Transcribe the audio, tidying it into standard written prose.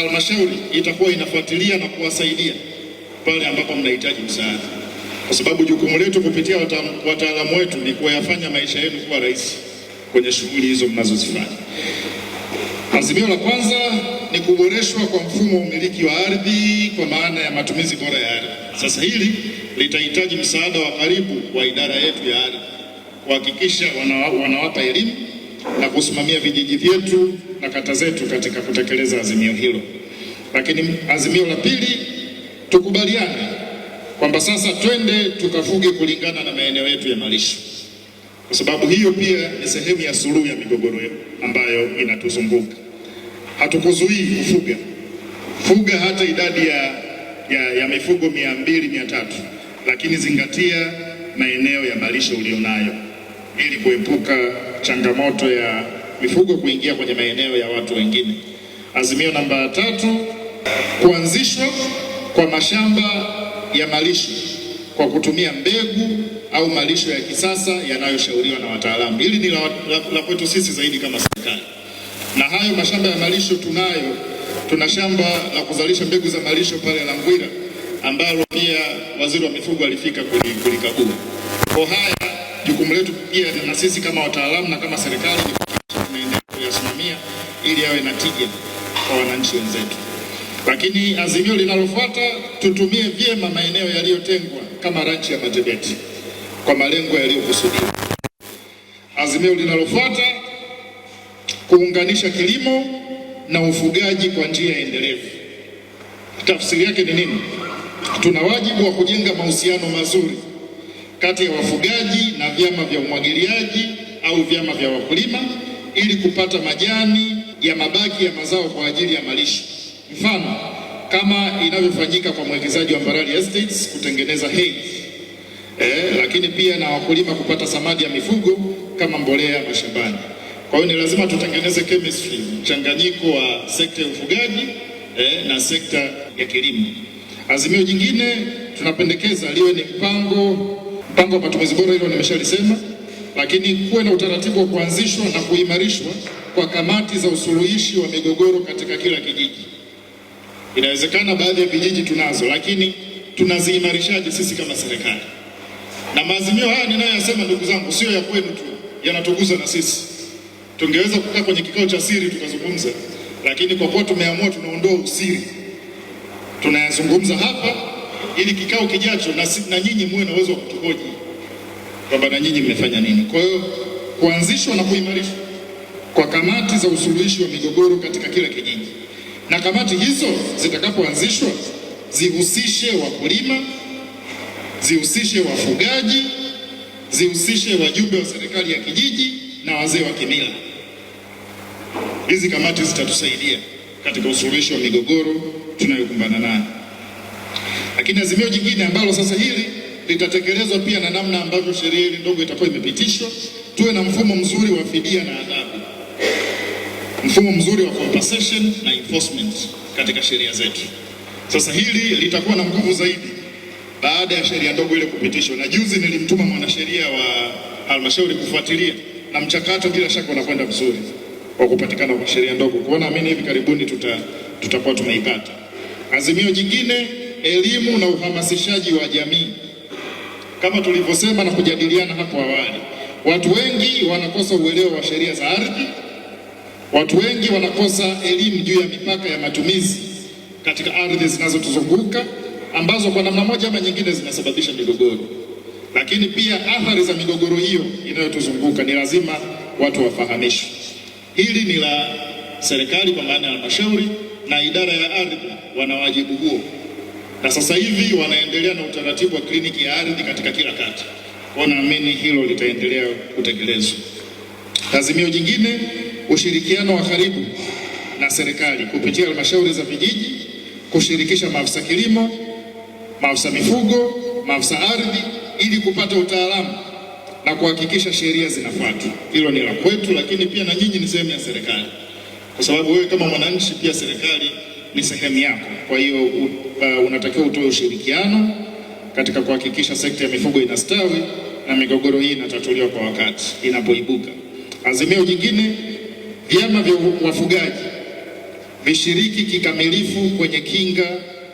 halmashauri itakuwa inafuatilia na kuwasaidia pale ambapo mnahitaji msaada, kwa sababu jukumu letu kupitia wataalamu wetu ni kuyafanya maisha yenu kuwa rahisi kwenye shughuli hizo mnazozifanya. Azimio la kwanza ni kuboreshwa kwa mfumo wa umiliki wa ardhi kwa maana ya matumizi bora ya ardhi. Sasa hili litahitaji msaada wa karibu wa idara yetu ya ardhi kuhakikisha wanawapa elimu na kusimamia vijiji vyetu na kata zetu katika kutekeleza azimio hilo. Lakini azimio la pili, tukubaliane kwamba sasa twende tukafuge kulingana na maeneo yetu ya malisho, kwa sababu hiyo pia ni sehemu ya suluhu ya migogoro ambayo inatuzunguka. Hatukuzuii kufuga, fuga hata idadi ya mifugo 200-300, lakini zingatia maeneo ya malisho ulionayo ili kuepuka changamoto ya mifugo kuingia kwenye maeneo ya watu wengine. Azimio namba 3, kuanzishwa kwa mashamba ya malisho kwa kutumia mbegu au malisho ya kisasa yanayoshauriwa na wataalamu. Hili ni la kwetu sisi zaidi kama serikali. Na hayo mashamba ya malisho tuna shamba la kuzalisha mbegu za malisho pale la Ngwira ambalo pia waziri wa mifugo alifika kulikagua. Kwa haya jukumu letu pia na sisi kama wataalamu na kama serikali tunaendelea kuyasimamia ili yawe na tija kwa wananchi wenzetu. Lakini azimio linalofuata, tutumie vyema maeneo yaliyotengwa kama ranchi ya Matebeti kwa malengo yaliyokusudiwa. Azimio linalofuata, kuunganisha kilimo na ufugaji kwa njia endelevu. Tafsiri yake ni nini? Tuna wajibu wa kujenga mahusiano mazuri kati ya wafugaji na vyama vya umwagiliaji au vyama vya wakulima ili kupata majani ya mabaki ya mazao kwa ajili ya malisho. Mfano kama inavyofanyika kwa mwekezaji wa Mbarali Estates kutengeneza hay, lakini pia na wakulima kupata samadi ya mifugo kama mbolea mashambani. Kwa hiyo ni lazima tutengeneze chemistry, mchanganyiko wa sekta ya ufugaji na sekta ya kilimo. Azimio jingine tunapendekeza liwe ni mpango wa matumizi bora, hilo nimeshalisema, lakini kuwe na utaratibu wa kuanzishwa na kuimarishwa kwa kamati za usuluhishi wa migogoro katika kila kijiji. Inawezekana baadhi ya vijiji tunazo, lakini tunaziimarishaje sisi kama serikali? Na maazimio haya ninayoyasema, ndugu zangu, sio ya kwenu tu, yanatugusa na sisi. Tungeweza kukaa kwenye kikao cha siri tukazungumza, lakini kwa kuwa tumeamua tunaondoa usiri, tunayazungumza hapa ili kikao kijacho na nyinyi muwe na uwezo wa kutuhoji kwamba na nyinyi mmefanya nini. Kwa hiyo kuanzishwa na kuimarishwa kwa kamati za usuluhishi wa migogoro katika kila kijiji, na kamati hizo zitakapoanzishwa zihusishe wakulima, zihusishe wafugaji, zihusishe wajumbe wa serikali ya kijiji na wazee wa kimila. Hizi kamati zitatusaidia katika usuluhishi wa migogoro tunayokumbana nayo. Lakini azimio jingine ambalo sasa hili litatekelezwa pia na namna ambavyo sheria hili ndogo itakuwa imepitishwa, tuwe na mfumo mzuri wa fidia na adhabu, mfumo mzuri wa compensation na enforcement katika sheria zetu. Sasa hili litakuwa na nguvu zaidi baada ya sheria ndogo ile kupitishwa, na juzi nilimtuma mwanasheria wa halmashauri kufuatilia, na mchakato bila shaka unakwenda vizuri kwa kupatikana kwa sheria ndogo. Kwa naamini hivi karibuni tutakuwa tumeipata. Azimio jingine, elimu na uhamasishaji wa jamii. Kama tulivyosema na kujadiliana hapo awali, watu wengi wanakosa uelewa wa sheria za ardhi, watu wengi wanakosa elimu juu ya mipaka ya matumizi katika ardhi zinazotuzunguka ambazo kwa namna moja ama nyingine zinasababisha migogoro. Lakini pia athari za migogoro hiyo inayotuzunguka ni lazima watu wafahamishwe. Hili ni la serikali kwa maana ya halmashauri, na idara ya ardhi wana wajibu huo, na sasa hivi wanaendelea na utaratibu wa kliniki ya ardhi katika kila kata. Kwa naamini hilo litaendelea kutekelezwa. Azimio jingine, ushirikiano wa karibu na serikali kupitia halmashauri za vijiji, kushirikisha maafisa kilimo, maafisa mifugo, maafisa ardhi ili kupata utaalamu na kuhakikisha sheria zinafuatwa. Hilo ni la kwetu, lakini pia na nyinyi ni sehemu ya serikali, kwa sababu wewe kama mwananchi pia serikali ni sehemu yako. Kwa hiyo unatakiwa utoe ushirikiano katika kuhakikisha sekta ya mifugo inastawi na migogoro hii inatatuliwa kwa wakati inapoibuka. Azimio jingine, vyama vya wafugaji vishiriki kikamilifu kwenye kinga